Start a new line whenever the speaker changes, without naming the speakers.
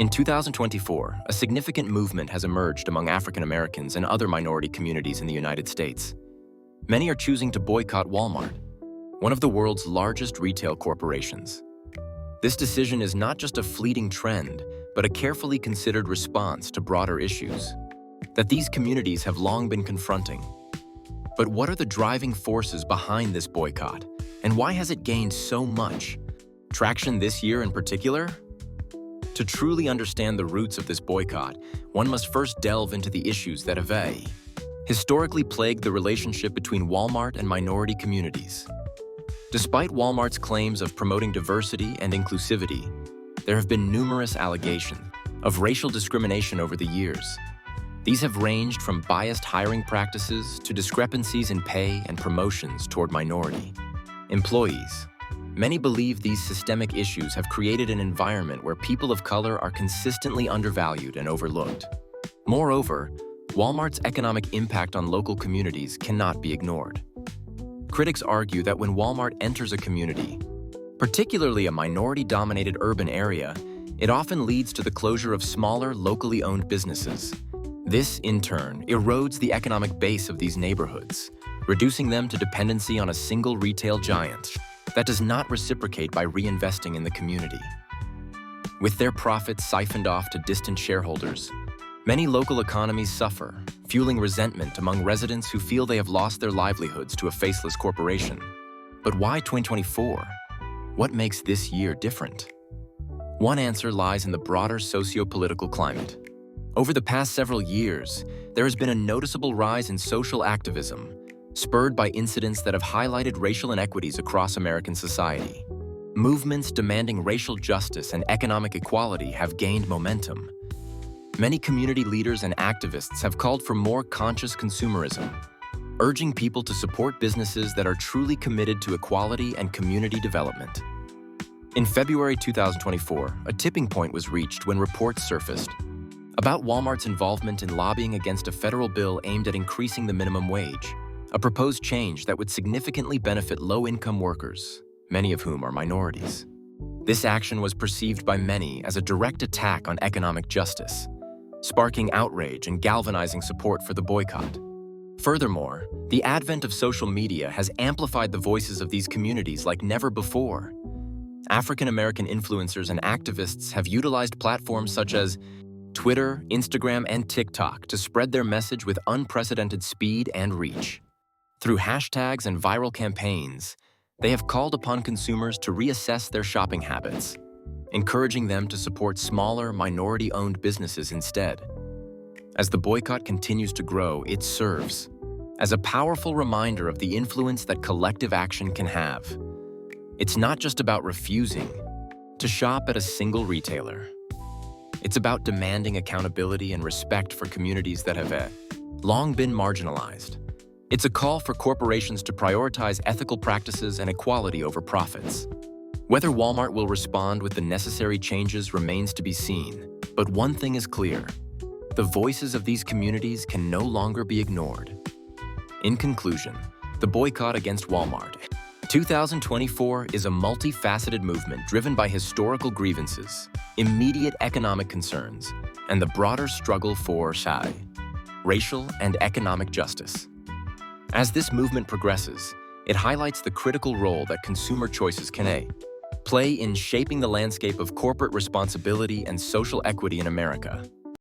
In 2024, a significant movement has emerged among African Americans and other minority communities in the United States. Many are choosing to boycott Walmart, one of the world's largest retail corporations. This decision is not just a fleeting trend, but a carefully considered response to broader issues that these communities have long been confronting. But what are the driving forces behind this boycott, and why has it gained so much traction this year in particular? To truly understand the roots of this boycott, one must first delve into the issues that have historically plagued the relationship between Walmart and minority communities. Despite Walmart's claims of promoting diversity and inclusivity, there have been numerous allegations of racial discrimination over the years. These have ranged from biased hiring practices to discrepancies in pay and promotions toward minority employees. Many believe these systemic issues have created an environment where people of color are consistently undervalued and overlooked. Moreover, Walmart's economic impact on local communities cannot be ignored. Critics argue that when Walmart enters a community, particularly a minority-dominated urban area, it often leads to the closure of smaller, locally owned businesses. This, in turn, erodes the economic base of these neighborhoods, reducing them to dependency on a single retail giant that does not reciprocate by reinvesting in the community. With their profits siphoned off to distant shareholders, many local economies suffer, fueling resentment among residents who feel they have lost their livelihoods to a faceless corporation. But why 2024? What makes this year different? One answer lies in the broader socio-political climate. Over the past several years, there has been a noticeable rise in social activism, spurred by incidents that have highlighted racial inequities across American society. Movements demanding racial justice and economic equality have gained momentum. Many community leaders and activists have called for more conscious consumerism, urging people to support businesses that are truly committed to equality and community development. In February 2024, a tipping point was reached when reports surfaced about Walmart's involvement in lobbying against a federal bill aimed at increasing the minimum wage, a proposed change that would significantly benefit low-income workers, many of whom are minorities. This action was perceived by many as a direct attack on economic justice, sparking outrage and galvanizing support for the boycott. Furthermore, the advent of social media has amplified the voices of these communities like never before. African American influencers and activists have utilized platforms such as Twitter, Instagram, and TikTok to spread their message with unprecedented speed and reach. Through hashtags and viral campaigns, they have called upon consumers to reassess their shopping habits, encouraging them to support smaller, minority-owned businesses instead. As the boycott continues to grow, it serves as a powerful reminder of the influence that collective action can have. It's not just about refusing to shop at a single retailer. It's about demanding accountability and respect for communities that have long been marginalized. It's a call for corporations to prioritize ethical practices and equality over profits. Whether Walmart will respond with the necessary changes remains to be seen, but one thing is clear: the voices of these communities can no longer be ignored. In conclusion, the boycott against Walmart 2024 is a multifaceted movement driven by historical grievances, immediate economic concerns, and the broader struggle for racial and economic justice. As this movement progresses, it highlights the critical role that consumer choices can play in shaping the landscape of corporate responsibility and social equity in America.